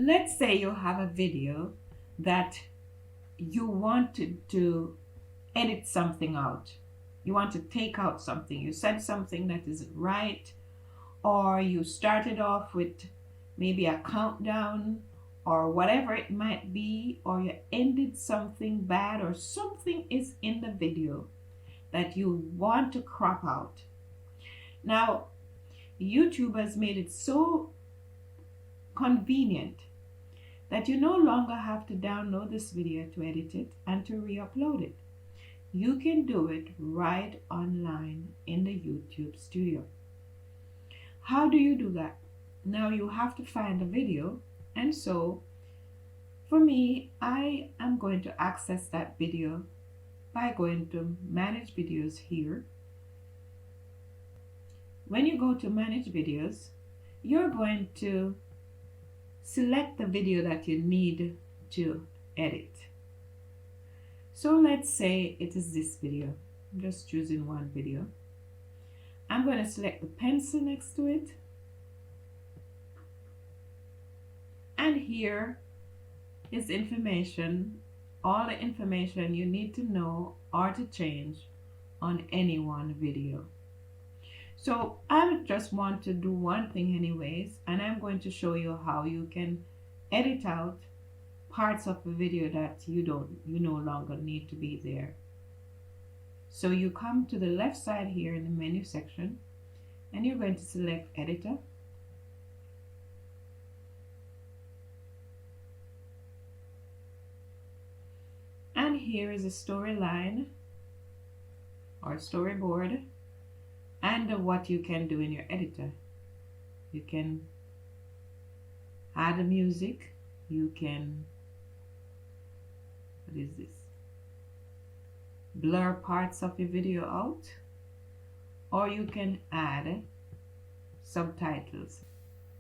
let's say you have a video that you wanted to edit something out. You want to take out something. You said something that isn't right, or you started off with maybe a countdown or whatever it might be, or you ended something bad, or something is in the video that you want to crop out. Now, YouTube has made it so convenient that you no longer have to download this video to edit it and to re-upload it. You can do it right online in the YouTube studio. How do you do that? Now you have to find a video, and so for me, I am going to access that video by going to manage videos here. When you go to manage videos, you're going to select the video that you need to edit. So let's say it is this video. I'm just choosing one video. I'm going to select the pencil next to it. And here is information, all the information you need to know or to change on any one video. So I just want to do one thing anyways, and I'm going to show you how you can edit out parts of a video that you no longer need to be there. So you come to the left side here in the menu section, and you're going to select editor. And here is a storyline or storyboard, and what you can do in your editor. You can add a music, you can, what is this? Blur parts of your video out, or you can add subtitles.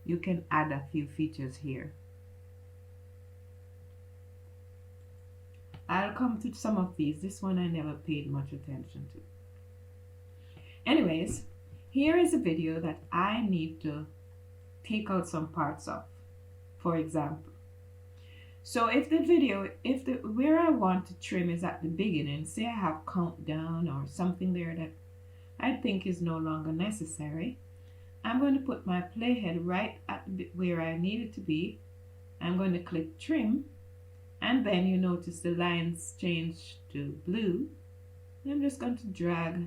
You can add a few features here. I'll come to some of these. This one I never paid much attention to. Anyways, here is a video that I need to take out some parts of, for example. So if the video, where I want to trim is at the beginning, say I have countdown or something there that I think is no longer necessary, I'm going to put my playhead right at where I need it to be. I'm going to click trim, and then you notice the lines change to blue. I'm just going to drag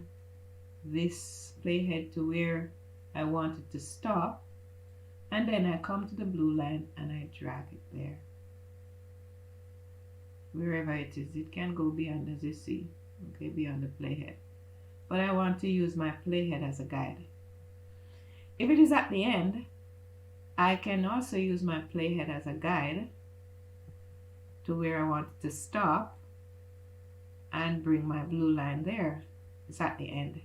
this playhead to where I want it to stop, and then I come to the blue line and I drag it there. Wherever it is, it can go beyond, as you see, okay, beyond the playhead. But I want to use my playhead as a guide. If it is at the end, I can also use my playhead as a guide to where I want it to stop and bring my blue line there. It's at the end.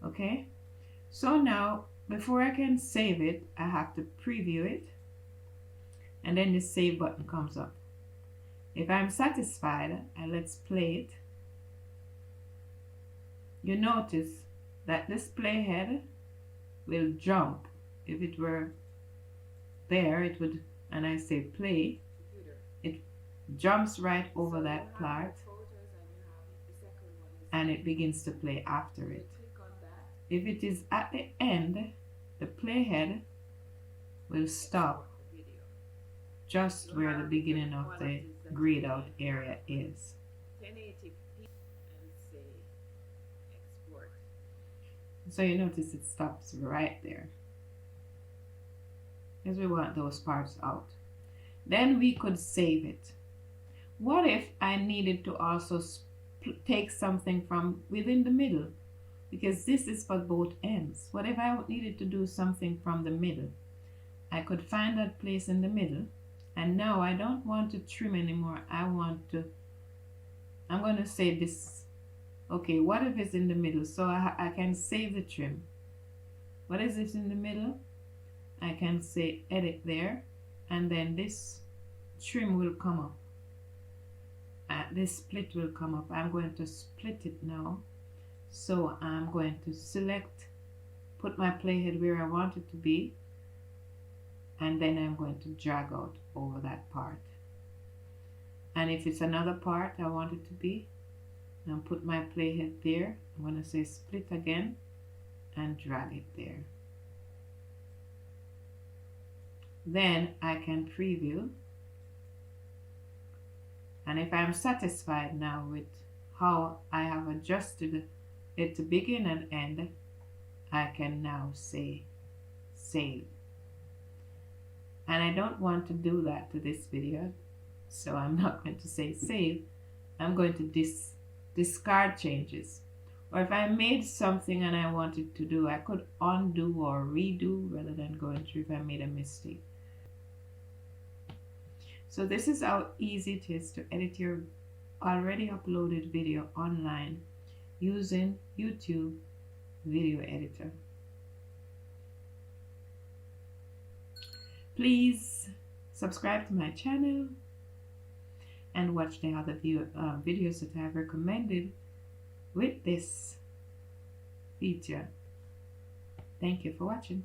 Okay, so now before I can save it, I have to preview it, and then the save button comes up. If I'm satisfied and let's play it, you notice that this playhead will jump. If it were there, it would, and I say play, it jumps right over that part and it begins to play after it. If it is at the end, the playhead will stop just where the beginning of the grayed out area is. So you notice it stops right there, because we want those parts out. Then we could save it. What if I needed to also take something from within the middle? Because this is for both ends. What if I needed to do something from the middle? I could find that place in the middle, and now I don't want to trim anymore. I'm going to say this. Okay, what if it's in the middle? So I can save the trim. What is this in the middle? I can say edit there, and then this trim will come up. This split will come up. I'm going to split it now. So I'm going to select, put my playhead where I want it to be, and then I'm going to drag out over that part. And if it's another part I want it to be, I'll put my playhead there. I'm going to say split again and drag it there. Then I can preview, and if I'm satisfied now with how I have adjusted it to begin and end, I can now say save. And I don't want to do that to this video, so I'm not going to say save. I'm going to discard changes. Or if I made something and I wanted to do, I could undo or redo rather than going through if I made a mistake. So this is how easy it is to edit your already uploaded video online using YouTube Video Editor. Please subscribe to my channel and watch the other videos that I have recommended with this feature. Thank you for watching.